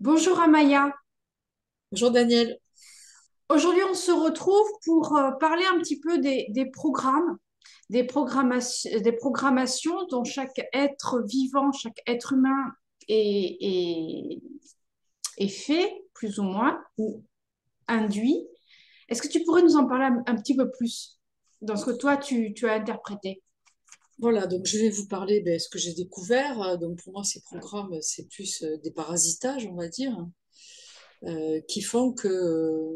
Bonjour Amaya. Bonjour Daniel. Aujourd'hui, on se retrouve pour parler un petit peu des programmes, des programmations dont chaque être vivant, chaque être humain est, est, est fait, plus ou moins, ou induit. Est-ce que tu pourrais nous en parler un petit peu plus dans ce que toi, tu as interprété? Voilà, donc je vais vous parler de ce que j'ai découvert. Donc pour moi, ces programmes, c'est plus des parasitages, on va dire, qui font que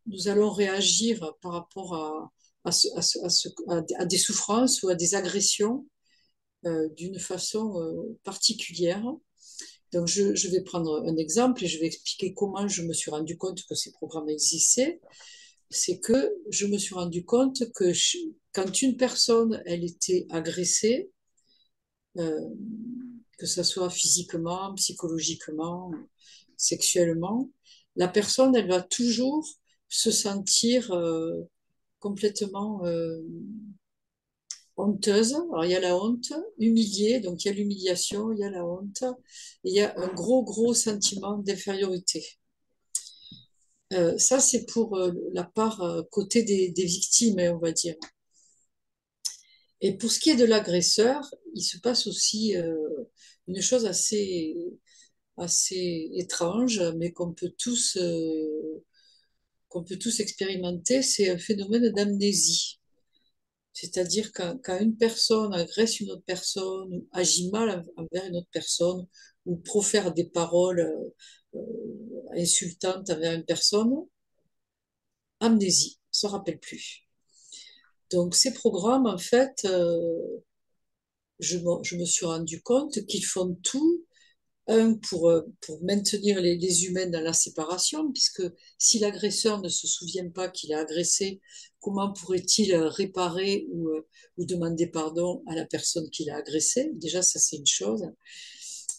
nous allons réagir par rapport à des souffrances ou à des agressions d'une façon particulière. Donc je vais prendre un exemple et je vais expliquer comment je me suis rendu compte que ces programmes existaient. C'est que je me suis rendu compte que quand une personne, elle était agressée, euh, que ce soit physiquement, psychologiquement, sexuellement, la personne, elle va toujours se sentir complètement honteuse. Alors, il y a la honte, humiliée, donc il y a l'humiliation, il y a la honte, et il y a un gros, gros sentiment d'infériorité. Ça, c'est pour la part côté des victimes, hein, on va dire. Et pour ce qui est de l'agresseur, il se passe aussi une chose assez étrange, mais qu'on peut tous expérimenter, c'est un phénomène d'amnésie. C'est-à-dire quand une personne agresse une autre personne, ou agit mal envers une autre personne, ou profère des paroles insultantes envers une personne, amnésie, ne se rappelle plus. Donc ces programmes, en fait, je me suis rendu compte qu'ils font tout. Un, pour maintenir les humains dans la séparation, puisque si l'agresseur ne se souvient pas qu'il a agressé, comment pourrait-il réparer ou demander pardon à la personne qui l'a agressé? Déjà, ça, c'est une chose.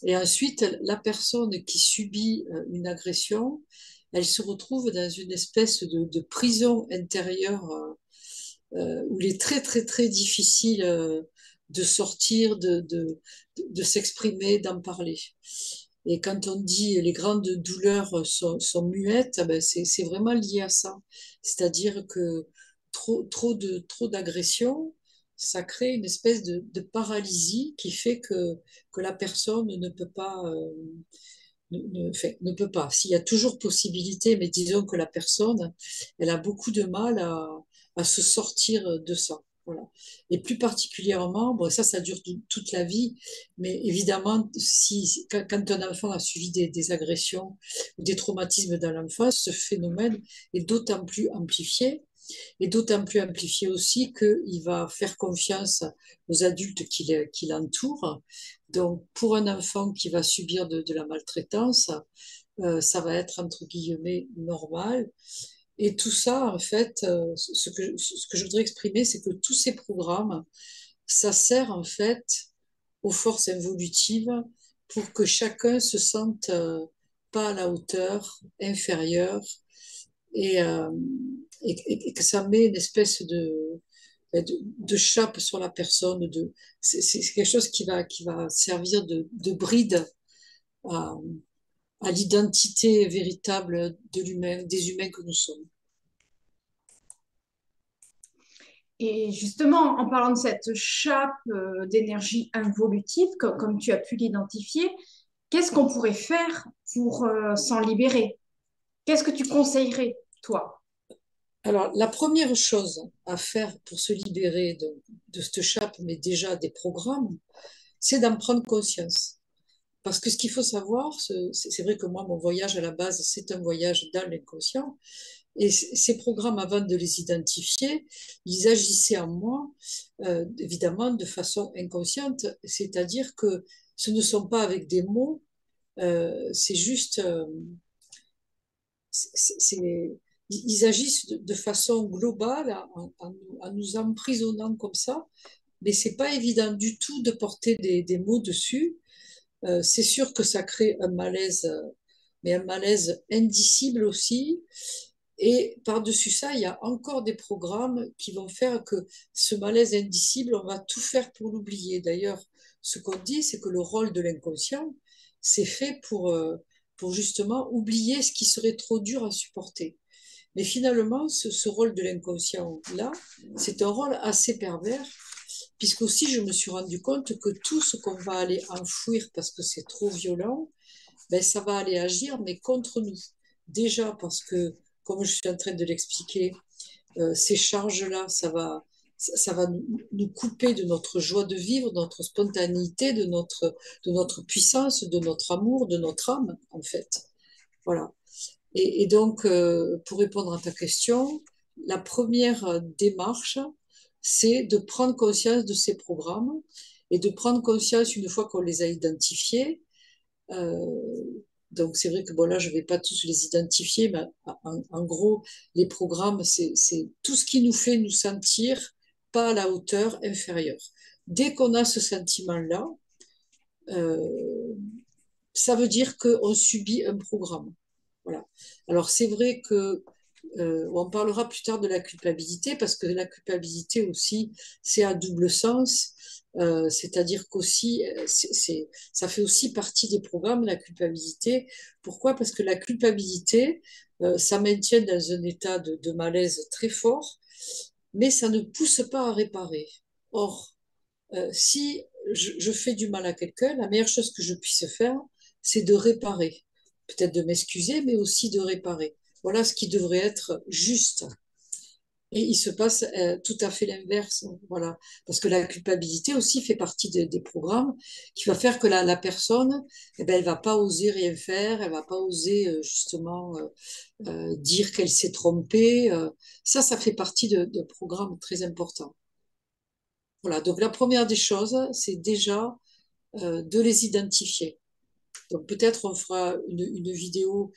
Et ensuite, la personne qui subit une agression, elle se retrouve dans une espèce de prison intérieure où il est très, très, très difficile de sortir, de s'exprimer, d'en parler. Et quand on dit les grandes douleurs sont muettes, ben c'est vraiment lié à ça. C'est-à-dire que trop d'agression, ça crée une espèce de paralysie qui fait que la personne ne peut pas, enfin, ne peut pas. S'il y a toujours possibilité, mais disons que la personne, elle a beaucoup de mal à se sortir de ça. Voilà. Et plus particulièrement, bon, ça dure toute la vie, mais évidemment, quand un enfant a subi des agressions ou des traumatismes dans l'enfance, ce phénomène est d'autant plus amplifié et d'autant plus amplifié aussi qu'il va faire confiance aux adultes qui l'entourent. Donc, pour un enfant qui va subir de la maltraitance, ça va être entre guillemets normal. Et tout ça, en fait, ce que je voudrais exprimer, c'est que tous ces programmes, ça sert en fait aux forces involutives pour que chacun se sente pas à la hauteur, inférieur, et, euh, et que ça met une espèce de chape sur la personne. C'est quelque chose qui va servir de bride à, à l'identité véritable de l'humain, des humains que nous sommes. Et justement, en parlant de cette chape d'énergie involutive, comme tu as pu l'identifier, qu'est-ce qu'on pourrait faire pour s'en libérer? Qu'est-ce que tu conseillerais, toi? Alors, la première chose à faire pour se libérer de cette chape, mais déjà des programmes, c'est d'en prendre conscience. Parce que ce qu'il faut savoir, c'est vrai que moi, mon voyage à la base, c'est un voyage dans l'inconscient. Et ces programmes, avant de les identifier, ils agissaient en moi, évidemment, de façon inconsciente. C'est-à-dire que ce ne sont pas avec des mots, c'est juste, ils agissent de façon globale en nous emprisonnant comme ça. Mais c'est pas évident du tout de porter des mots dessus. C'est sûr que ça crée un malaise, mais un malaise indicible aussi. Et par-dessus ça, il y a encore des programmes qui vont faire que ce malaise indicible, on va tout faire pour l'oublier. D'ailleurs, ce qu'on dit, c'est que le rôle de l'inconscient, c'est fait pour justement oublier ce qui serait trop dur à supporter. Mais finalement, ce rôle de l'inconscient-là, c'est un rôle assez pervers, puisqu'aussi je me suis rendu compte que tout ce qu'on va aller enfouir parce que c'est trop violent, ben, ça va aller agir, mais contre nous. Déjà parce que, comme je suis en train de l'expliquer, ces charges-là, ça va nous couper de notre joie de vivre, de notre spontanéité, de notre puissance, de notre amour, de notre âme, en fait. Voilà. Et donc, pour répondre à ta question, la première démarche, c'est de prendre conscience de ces programmes et de prendre conscience, une fois qu'on les a identifiés, euh, donc c'est vrai que bon là je vais pas tous les identifier, mais en gros les programmes c'est tout ce qui nous fait nous sentir pas à la hauteur, inférieure. Dès qu'on a ce sentiment-là, euh, ça veut dire qu'on subit un programme. Voilà. Alors c'est vrai que on parlera plus tard de la culpabilité parce que la culpabilité aussi c'est à double sens. C'est-à-dire qu'aussi, ça fait aussi partie des programmes, la culpabilité. Pourquoi? Parce que la culpabilité, ça maintient dans un état de malaise très fort, mais ça ne pousse pas à réparer. Or, si je fais du mal à quelqu'un, la meilleure chose que je puisse faire, c'est de réparer. Peut-être de m'excuser, mais aussi de réparer. Voilà ce qui devrait être juste. Et il se passe tout à fait l'inverse. Voilà. Parce que la culpabilité aussi fait partie des programmes qui va faire que la personne, eh ben, elle va pas oser rien faire, elle va pas oser justement dire qu'elle s'est trompée. Ça fait partie de programmes très importants. Voilà. Donc la première des choses, c'est déjà de les identifier. Donc peut-être on fera une vidéo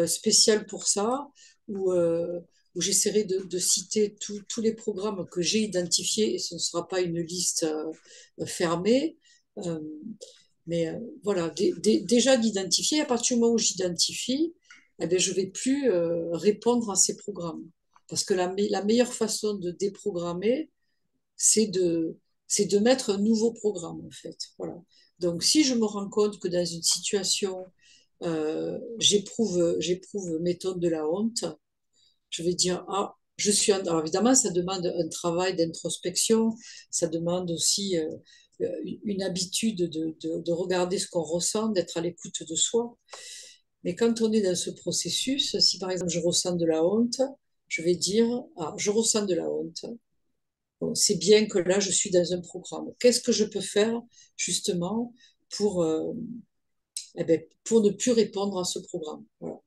spéciale pour ça, où, où j'essaierai de citer tous les programmes que j'ai identifiés, et ce ne sera pas une liste fermée. Euh, mais voilà, déjà d'identifier, à partir du moment où j'identifie, eh bien, je ne vais plus répondre à ces programmes. Parce que la meilleure façon de déprogrammer, c'est c'est de mettre un nouveau programme, en fait. Voilà. Donc, si je me rends compte que dans une situation, j'éprouve, mettons, de la honte, je vais dire, ah, je suis en... Alors, évidemment, ça demande un travail d'introspection, ça demande aussi une habitude de regarder ce qu'on ressent, d'être à l'écoute de soi. Mais quand on est dans ce processus, si par exemple je ressens de la honte, je vais dire, ah, je ressens de la honte. Bon, c'est bien que là, je suis dans un programme. Qu'est-ce que je peux faire justement pour, eh ben, pour ne plus répondre à ce programme? Voilà.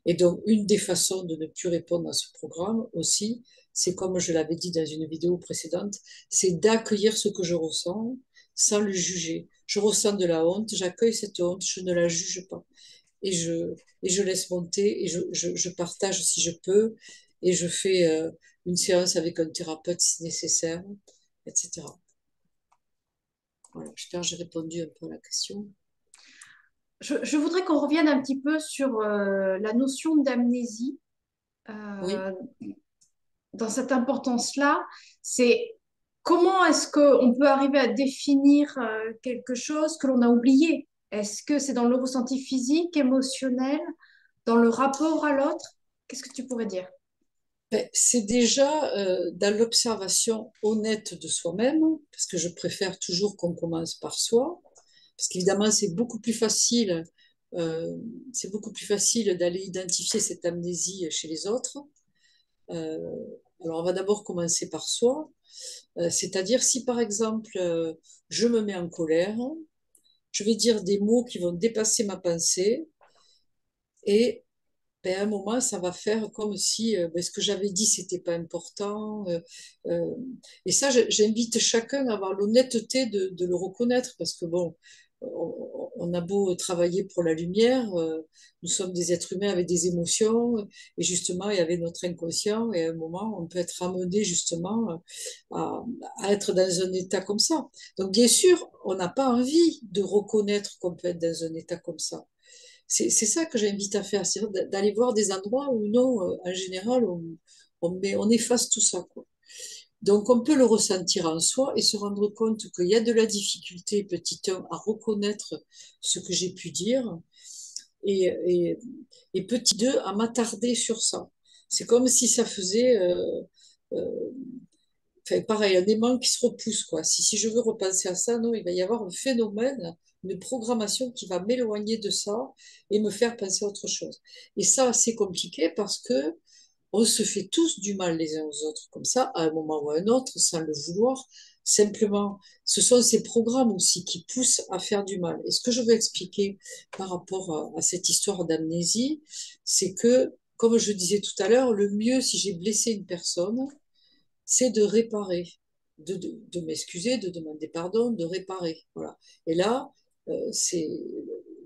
Et donc, une des façons de ne plus répondre à ce programme aussi, c'est comme je l'avais dit dans une vidéo précédente, c'est d'accueillir ce que je ressens sans le juger. Je ressens de la honte, j'accueille cette honte, je ne la juge pas. Et je laisse monter et je partage si je peux et je fais une séance avec un thérapeute si nécessaire, etc. Voilà, j'espère que j'ai répondu un peu à la question. Je voudrais qu'on revienne un petit peu sur la notion d'amnésie. Oui, Euh, dans cette importance-là, c'est comment est-ce qu'on peut arriver à définir quelque chose que l'on a oublié? Est-ce que c'est dans le ressenti physique, émotionnel, dans le rapport à l'autre? Qu'est-ce que tu pourrais dire? ben, c'est déjà dans l'observation honnête de soi-même, parce que je préfère toujours qu'on commence par soi, parce qu'évidemment euh, c'est beaucoup plus facile d'aller identifier cette amnésie chez les autres. Euh, alors on va d'abord commencer par soi. C'est-à-dire si par exemple je me mets en colère, je vais dire des mots qui vont dépasser ma pensée et ben, à un moment ça va faire comme si ben, ce que j'avais dit c'était pas important. Euh, et ça j'invite chacun à avoir l'honnêteté de le reconnaître parce que bon, on a beau travailler pour la lumière, nous sommes des êtres humains avec des émotions, et justement, il y avait notre inconscient, et à un moment, on peut être amené justement à, à être dans un état comme ça. Donc, bien sûr, on n'a pas envie de reconnaître qu'on peut être dans un état comme ça. C'est ça que j'invite à faire, c'est d'aller voir des endroits où non, en général, on efface tout ça, quoi. Donc, on peut le ressentir en soi et se rendre compte qu'il y a de la difficulté, petit un, à reconnaître ce que j'ai pu dire. et, et, et petit 2 à m'attarder sur ça. C'est comme si ça faisait, euh, enfin, pareil, un aimant qui se repousse, quoi. Si je veux repenser à ça, non, il va y avoir un phénomène, une programmation qui va m'éloigner de ça et me faire penser à autre chose. Et ça, c'est compliqué parce que on se fait tous du mal les uns aux autres, comme ça, à un moment ou à un autre, sans le vouloir. Simplement, ce sont ces programmes aussi qui poussent à faire du mal. Et ce que je veux expliquer par rapport à cette histoire d'amnésie, c'est que, comme je disais tout à l'heure, le mieux, si j'ai blessé une personne, c'est de réparer, de m'excuser, de demander pardon, de réparer. Voilà. Et là, c'est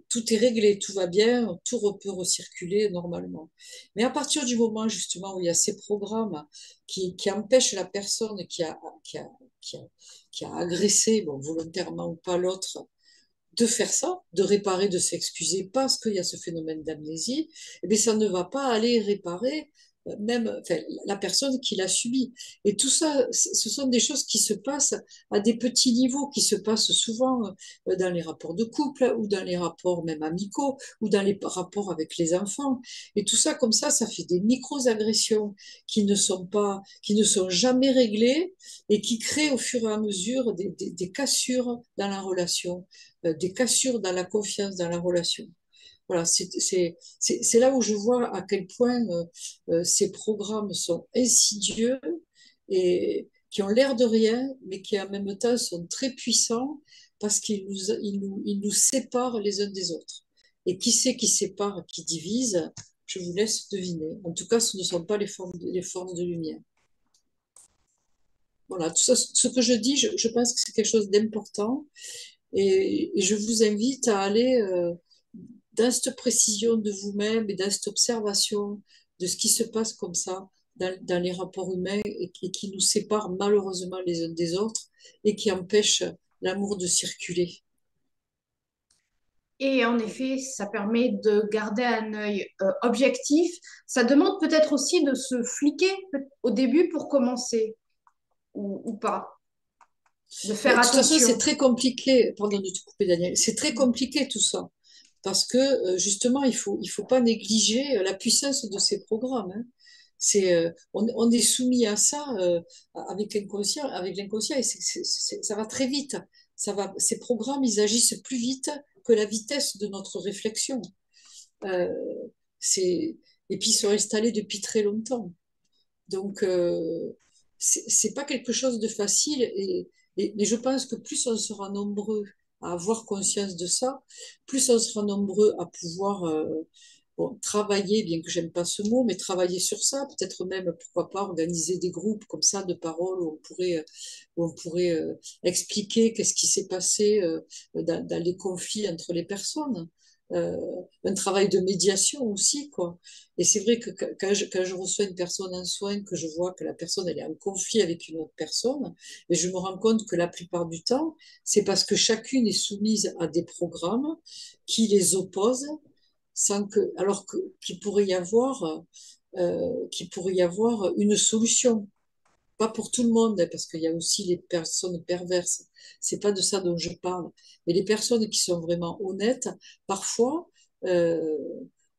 tout est réglé, tout va bien, tout peut recirculer normalement. Mais à partir du moment justement où il y a ces programmes qui empêchent la personne qui a, qui a agressé, bon, volontairement ou pas l'autre, de faire ça, de réparer, de s'excuser parce qu'il y a ce phénomène d'amnésie, eh bien, ça ne va pas aller réparer même enfin, la personne qui l'a subi. Et tout ça, ce sont des choses qui se passent à des petits niveaux, qui se passent souvent dans les rapports de couple ou dans les rapports même amicaux ou dans les rapports avec les enfants. Et tout ça, comme ça fait des micro-agressions qui ne sont jamais réglées et qui créent au fur et à mesure des cassures dans la relation, des cassures dans la confiance, dans la relation. Voilà, c'est là où je vois à quel point ces programmes sont insidieux et qui ont l'air de rien, mais qui en même temps sont très puissants parce ils nous séparent les uns des autres. Et qui c'est qui sépare, qui divise? Je vous laisse deviner. En tout cas, ce ne sont pas les forces de lumière. Voilà, tout ça, ce que je dis, je pense que c'est quelque chose d'important. Et je vous invite à aller dans cette précision de vous-même et dans cette observation de ce qui se passe comme ça dans les rapports humains et qui nous séparent malheureusement les uns des autres et qui empêchent l'amour de circuler. Et en effet, ça permet de garder un œil objectif. Ça demande peut-être aussi de se fliquer au début pour commencer, ou pas, de Mais faire de toute façon, c'est attention. très compliqué, pardon de te couper Daniel, c'est très compliqué tout ça. Parce que justement, il faut pas négliger la puissance de ces programmes, hein. On est soumis à ça avec l'inconscient et ça va très vite. Ces programmes, ils agissent plus vite que la vitesse de notre réflexion. Euh, c'est, et puis, ils sont installés depuis très longtemps. Donc, c'est pas quelque chose de facile. Mais je pense que plus on sera nombreux à avoir conscience de ça, plus on sera nombreux à pouvoir bon, travailler, bien que j'aime pas ce mot, mais travailler sur ça. Peut-être même, pourquoi pas, organiser des groupes comme ça de parole où on pourrait expliquer qu'est-ce qui s'est passé dans les conflits entre les personnes. Euh, un travail de médiation aussi, quoi. Et c'est vrai que quand je reçois une personne en soin, que je vois que la personne elle est en conflit avec une autre personne, et je me rends compte que la plupart du temps, c'est parce que chacune est soumise à des programmes qui les opposent, sans que, alors que, qu'il pourrait y avoir une solution. Pas pour tout le monde, hein, parce qu'il y a aussi les personnes perverses. C'est pas de ça dont je parle. Mais les personnes qui sont vraiment honnêtes, parfois, euh,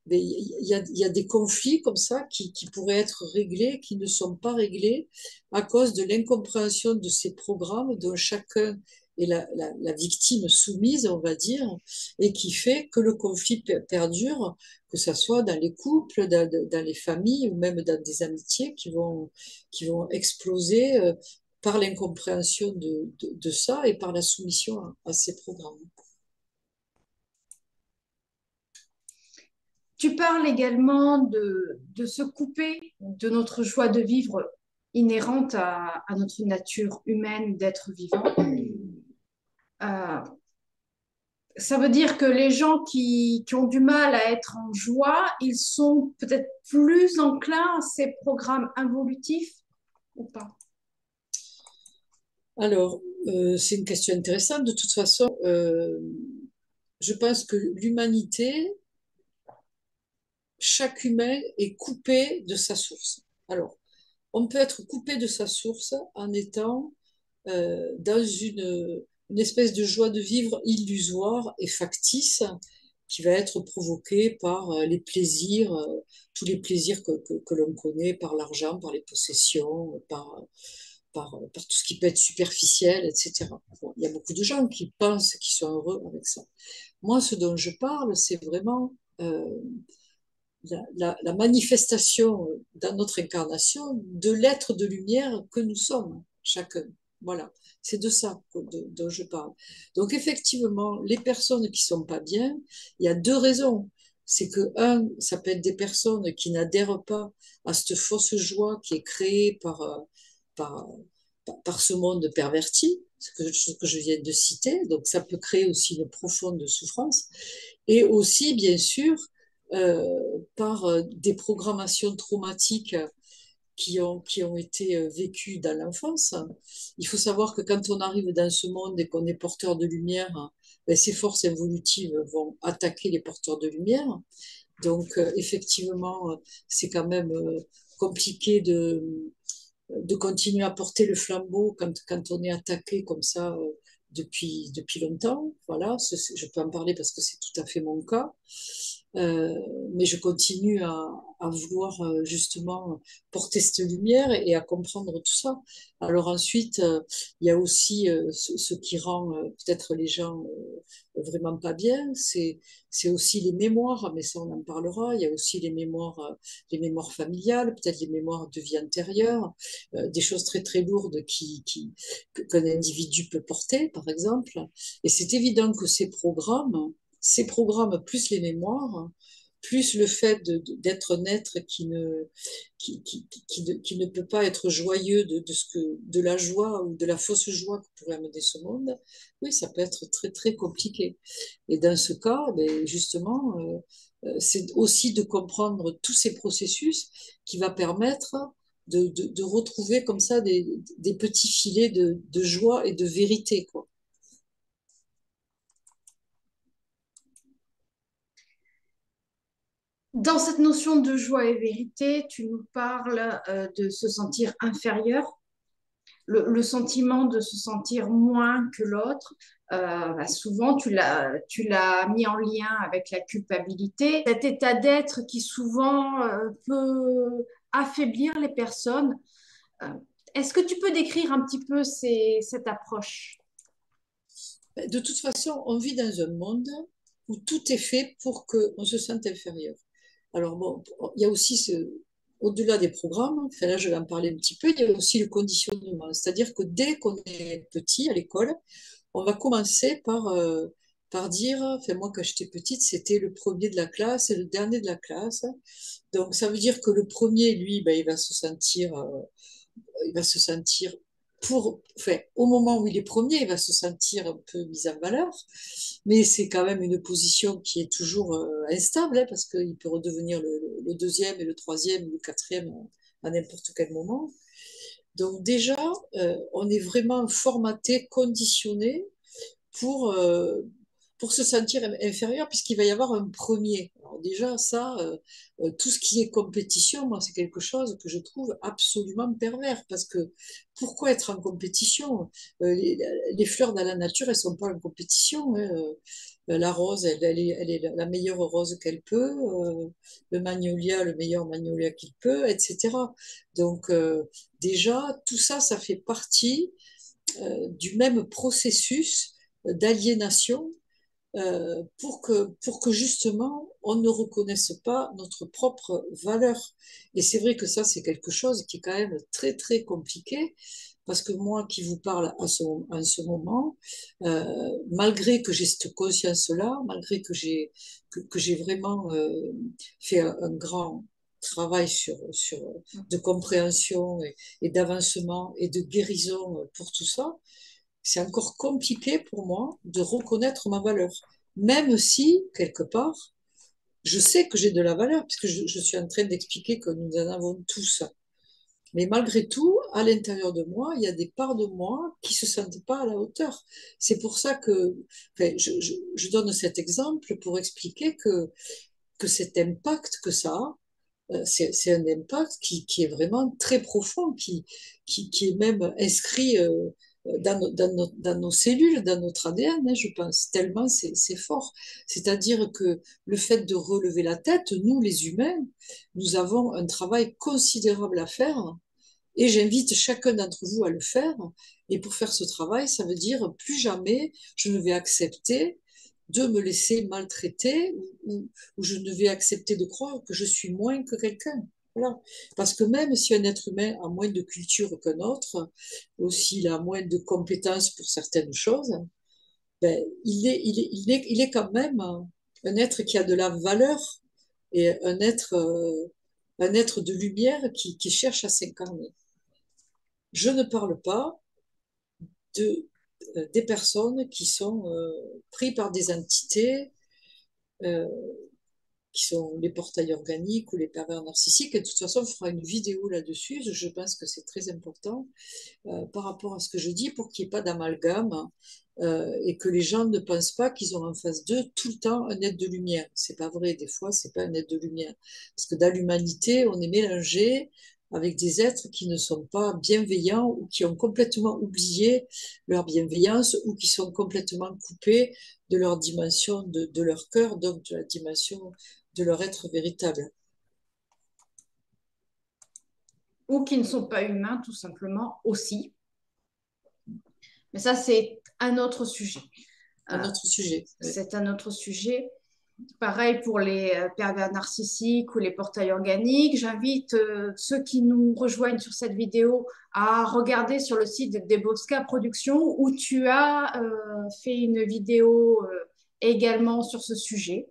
mais il y a des conflits comme ça qui pourraient être réglés, qui ne sont pas réglés à cause de l'incompréhension de ces programmes dont chacun est la victime soumise, on va dire, et qui fait que le conflit perdure, que ce soit dans les couples, dans les familles ou même dans des amitiés qui vont exploser par l'incompréhension de ça et par la soumission à ces programmes. Tu parles également de se couper de notre joie de vivre inhérente à notre nature humaine d'être vivant. Euh, Ça veut dire que les gens qui ont du mal à être en joie, ils sont peut-être plus enclins à ces programmes involutifs ou pas? Alors, c'est une question intéressante. De toute façon, je pense que l'humanité, chaque humain est coupé de sa source. Alors, on peut être coupé de sa source en étant dans une espèce de joie de vivre illusoire et factice qui va être provoqué par les plaisirs, tous les plaisirs que l'on connaît, par l'argent, par les possessions, par tout ce qui peut être superficiel, etc. Bon, il y a beaucoup de gens qui pensent qu'ils sont heureux avec ça. Moi, ce dont je parle, c'est vraiment la manifestation dans notre incarnation de l'être de lumière que nous sommes, chacun. Voilà, c'est de ça dont je parle. Donc effectivement, les personnes qui sont pas bien, il y a deux raisons. C'est que, un, ça peut être des personnes qui n'adhèrent pas à cette fausse joie qui est créée par, par ce monde perverti, ce que je viens de citer. Donc ça peut créer aussi une profonde souffrance. Et aussi, bien sûr, par des programmations traumatiques qui ont été vécues dans l'enfance. Il faut savoir que quand on arrive dans ce monde et qu'on est porteur de lumière, ben, ces forces évolutives vont attaquer les porteurs de lumière. Donc, effectivement, c'est quand même compliqué de continuer à porter le flambeau quand on est attaqué comme ça depuis longtemps. Voilà, je peux en parler parce que c'est tout à fait mon cas. Euh, mais je continue à vouloir justement porter cette lumière et à comprendre tout ça. Alors ensuite, il y a aussi ce qui rend peut-être les gens vraiment pas bien, c'est aussi les mémoires, mais ça on en parlera. Il y a aussi les mémoires familiales, peut-être les mémoires de vie antérieure, des choses très très lourdes qu'un individu peut porter, par exemple. Et c'est évident que ces programmes plus les mémoires, plus le fait d'être un être qui ne peut pas être joyeux de la joie ou de la fausse joie que pourrait amener ce monde, oui, ça peut être très, très compliqué. Et dans ce cas, ben, justement, c'est aussi de comprendre tous ces processus qui va permettre de retrouver comme ça des petits filets de joie et de vérité, quoi. Dans cette notion de joie et vérité, tu nous parles de se sentir inférieur, le sentiment de se sentir moins que l'autre. Bah, souvent, tu l'as mis en lien avec la culpabilité, cet état d'être qui souvent peut affaiblir les personnes. Euh, Est-ce que tu peux décrire un petit peu cette approche? De toute façon, on vit dans un monde où tout est fait pour qu'on se sente inférieur. Alors bon, il y a aussi au-delà des programmes, enfin là je vais en parler un petit peu, il y a aussi le conditionnement. C'est-à-dire que dès qu'on est petit à l'école, on va commencer par dire, enfin moi quand j'étais petite, c'était le premier de la classe et le dernier de la classe. Donc ça veut dire que le premier, lui, ben, il va se sentir enfin, au moment où il est premier, il va se sentir un peu mis en valeur, mais c'est quand même une position qui est toujours instable, hein, parce qu'il peut redevenir le deuxième et le troisième ou le quatrième à n'importe quel moment. Donc déjà, on est vraiment formaté, conditionné pour, euh, pour se sentir inférieur, puisqu'il va y avoir un premier. Alors déjà, ça, tout ce qui est compétition, moi, c'est quelque chose que je trouve absolument pervers, parce que pourquoi être en compétition? Les fleurs dans la nature, elles sont pas en compétition, hein. La rose, elle est la meilleure rose qu'elle peut, le magnolia, le meilleur magnolia qu'il peut, etc. Donc déjà, tout ça, ça fait partie du même processus d'aliénation pour que justement on ne reconnaisse pas notre propre valeur. Et c'est vrai que ça, c'est quelque chose qui est quand même très, très compliqué, parce que moi qui vous parle en ce moment, malgré que j'ai cette conscience-là, malgré que j'ai vraiment fait un grand travail de compréhension et d'avancement et de guérison pour tout ça, c'est encore compliqué pour moi de reconnaître ma valeur. Même si, quelque part, je sais que j'ai de la valeur, puisque je suis en train d'expliquer que nous en avons tous. Mais malgré tout, à l'intérieur de moi, il y a des parts de moi qui ne se sentent pas à la hauteur. C'est pour ça que enfin, je donne cet exemple pour expliquer que cet impact que ça a, c'est un impact qui est vraiment très profond, qui est même inscrit dans nos cellules, dans notre ADN, hein, je pense, tellement c'est fort. C'est-à-dire que le fait de relever la tête, nous, les humains, nous avons un travail considérable à faire et j'invite chacun d'entre vous à le faire. Et pour faire ce travail, ça veut dire plus jamais je ne vais accepter de me laisser maltraiter ou je ne vais accepter de croire que je suis moins que quelqu'un. Voilà. Parce que même si un être humain a moins de culture qu'un autre, aussi il a moins de compétences pour certaines choses, ben, il est quand même un être qui a de la valeur et un être de lumière qui cherche à s'incarner. Je ne parle pas de, des personnes qui sont prises par des entités euh, qui sont les portails organiques ou les pervers narcissiques. Et de toute façon, on fera une vidéo là-dessus. Je pense que c'est très important par rapport à ce que je dis pour qu'il n'y ait pas d'amalgame et que les gens ne pensent pas qu'ils ont en face d'eux tout le temps un être de lumière. C'est pas vrai. Des fois, c'est pas un être de lumière. Parce que dans l'humanité, on est mélangé avec des êtres qui ne sont pas bienveillants ou qui ont complètement oublié leur bienveillance ou qui sont complètement coupés de leur dimension de leur cœur, donc de la dimension de leur être véritable. Ou qui ne sont pas humains, tout simplement, aussi. Mais ça, c'est un autre sujet. Un autre sujet. Ouais. C'est un autre sujet. Pareil pour les pervers narcissiques ou les portails organiques. J'invite ceux qui nous rejoignent sur cette vidéo à regarder sur le site de Deboska Productions où tu as fait une vidéo également sur ce sujet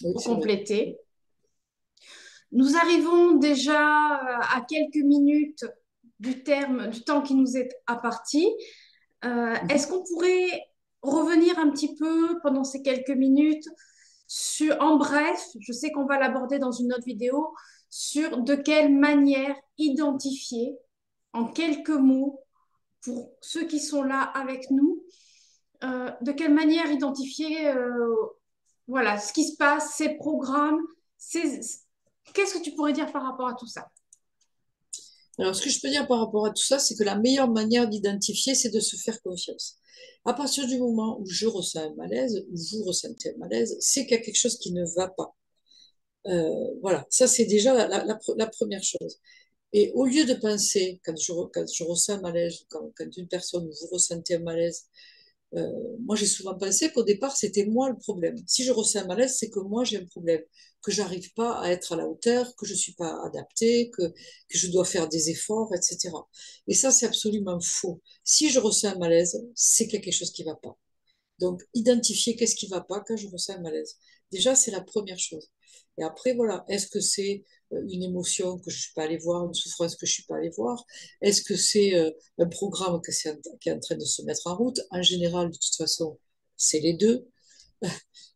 Oui, pour c'est vrai. compléter. Nous arrivons déjà à quelques minutes du temps qui nous est imparti. Est-ce qu'on pourrait revenir un petit peu pendant ces quelques minutes en bref, je sais qu'on va l'aborder dans une autre vidéo, sur de quelle manière identifier en quelques mots pour ceux qui sont là avec nous, de quelle manière identifier voilà, ce qui se passe, ces programmes, qu'est-ce que tu pourrais dire par rapport à tout ça? Alors, ce que je peux dire par rapport à tout ça, c'est que la meilleure manière d'identifier, c'est de se faire confiance. À partir du moment où je ressens un malaise, ou vous ressentez un malaise, c'est qu'il y a quelque chose qui ne va pas. Voilà, ça c'est déjà la première chose. Et au lieu de penser, quand je ressens un malaise, quand une personne, vous ressentez un malaise, moi, j'ai souvent pensé qu'au départ, c'était moi le problème. Si je ressens un malaise, c'est que moi, j'ai un problème, que j'arrive pas à être à la hauteur, que je suis pas adaptée, que je dois faire des efforts, etc. Et ça, c'est absolument faux. Si je ressens un malaise, c'est qu'il y a quelque chose qui va pas. Donc, identifier qu'est-ce qui ne va pas quand je ressens un malaise. Déjà, c'est la première chose. Et après, voilà, est-ce que c'est une émotion que je ne suis pas allée voir, une souffrance que je ne suis pas allée voir? Est-ce que c'est un programme qui est en train de se mettre en route? En général, de toute façon, c'est les deux.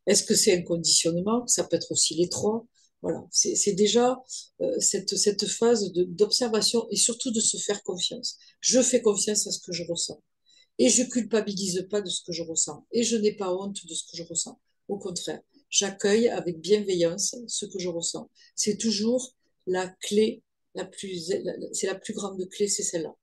Est-ce que c'est un conditionnement? Ça peut être aussi les trois. Voilà, c'est déjà cette phase d'observation et surtout de se faire confiance. Je fais confiance à ce que je ressens. Et je culpabilise pas de ce que je ressens. Et je n'ai pas honte de ce que je ressens. Au contraire, j'accueille avec bienveillance ce que je ressens. C'est toujours la clé c'est la plus grande clé, c'est celle-là.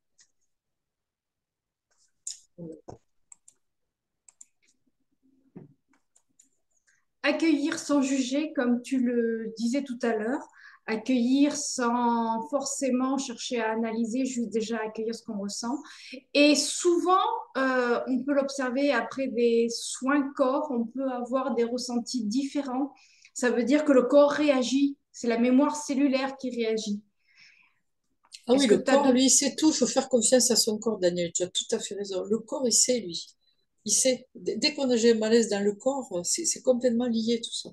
Accueillir sans juger, comme tu le disais tout à l'heure, accueillir sans forcément chercher à analyser, juste déjà accueillir ce qu'on ressent. Et souvent, on peut l'observer après des soins corps, on peut avoir des ressentis différents. Ça veut dire que le corps réagit, c'est la mémoire cellulaire qui réagit. Ah oui, Est-ce que le tu as corps, d'autres... lui, il sait tout. Il faut faire confiance à son corps, Daniel. Tu as tout à fait raison. Le corps, il sait, lui. Il sait. Dès qu'on a un malaise dans le corps, c'est complètement lié, tout ça.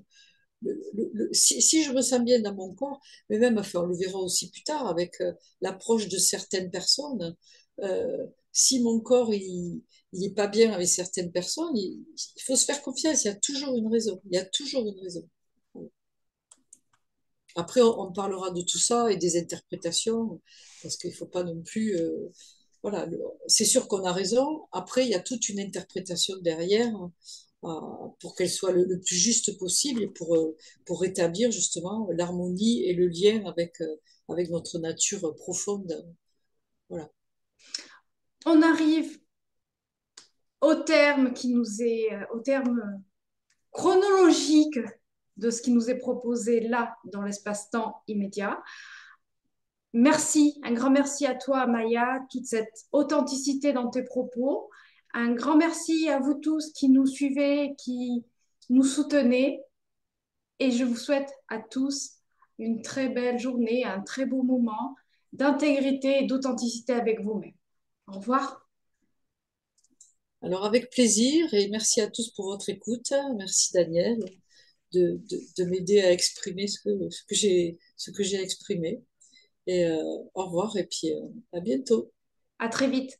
Si je me sens bien dans mon corps, mais même, enfin, on le verra aussi plus tard avec l'approche de certaines personnes, si mon corps il est pas bien avec certaines personnes, il faut se faire confiance, il y a toujours une raison, il y a toujours une raison. Après, on parlera de tout ça et des interprétations, parce qu'il ne faut pas non plus... voilà, c'est sûr qu'on a raison. Après, il y a toute une interprétation derrière pour qu'elle soit le plus juste possible et pour rétablir justement l'harmonie et le lien avec notre nature profonde. Voilà. On arrive au terme chronologique de ce qui nous est proposé là dans l'espace-temps immédiat. Merci, un grand merci à toi, Maya, toute cette authenticité dans tes propos. Un grand merci à vous tous qui nous suivez, qui nous soutenez. Et je vous souhaite à tous une très belle journée, un très beau moment d'intégrité et d'authenticité avec vous-même. Au revoir. Alors, avec plaisir et merci à tous pour votre écoute. Merci Daniel de m'aider à exprimer ce que j'ai exprimé. Et au revoir et puis à bientôt. À très vite.